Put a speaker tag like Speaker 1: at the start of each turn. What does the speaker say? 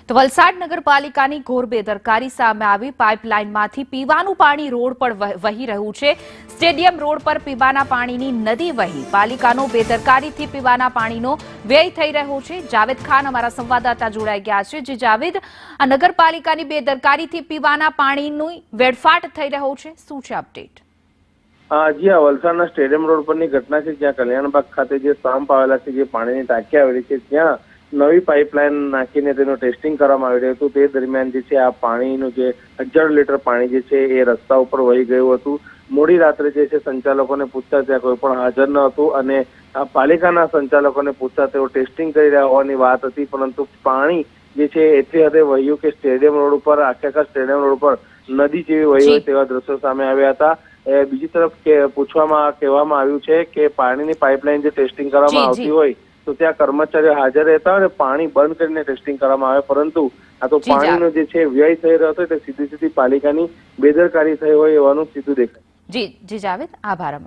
Speaker 1: તો વલસાડ નગરપાલિકાની ઘોર બેદરકારી સામે આવી। પાઇપલાઇનમાંથી પીવાનું પાણી રોડ પર વહી રહ્યું છે। સ્ટેડિયમ રોડ પર પીવાના પાણીની નદી વહી પાલિકાનો બેદરકારીથી પીવાના પાણીનો વ્યય થઈ રહ્યો છે। જાવેદ ખાન અમારા સંવાદદાતા જોડાઈ ગયા છે। જે જાવેદ, આ નગરપાલિકાની બેદરકારીથી પીવાના પાણીની વેડફાટ થઈ રહ્યો છે, શું છે અપડેટ?
Speaker 2: જી આ વલસાડના સ્ટેડિયમ રોડ પરની ઘટના છે, જ્યાં કલ્યાણબાગ ખાતે જે સંપ આવેલા છે, જે પાણીની ટાંકી આવેલી છે, ત્યાં નવી પાઇપલાઇન નાખીને તેનું ટેસ્ટિંગ કરવામાં આવી રહ્યું હતું। તે દરમિયાન જે છે આ પાણીનું જે 1000 લીટર પાણી જે છે એ રસ્તા ઉપર વહી ગયું હતું। મોડી રાત્રે જે છે સંચાલકોને પૂછતા ત્યાં કોઈ પણ હાજર ન હતું અને પાલિકાના સંચાલકોને પૂછતા તેઓ ટેસ્ટિંગ કરી રહ્યા હોવાની વાત હતી, પરંતુ પાણી જે છે એટલી હદે વહ્યું કે સ્ટેડિયમ રોડ ઉપર આખા સ્ટેડિયમ રોડ ઉપર નદી જેવી વહી હોય તેવા દ્રશ્યો સામે આવ્યા હતા। બીજી તરફ કહેવામાં આવ્યું છે કે પાણીની પાઇપલાઇન જે ટેસ્ટિંગ કરવામાં આવતી હોય તો ત્યાં કર્મચારીઓ હાજર રહેતા હોય અને પાણી બંધ કરીને ટેસ્ટિંગ કરવામાં આવે, પરંતુ આ તો પાણીનો જે છે વ્યય થઈ રહ્યો હતો એટલે સીધી પાલિકાની બેદરકારી થઈ હોય એવાનું સીધું દેખાય।
Speaker 1: જી જાવેદ, આભાર।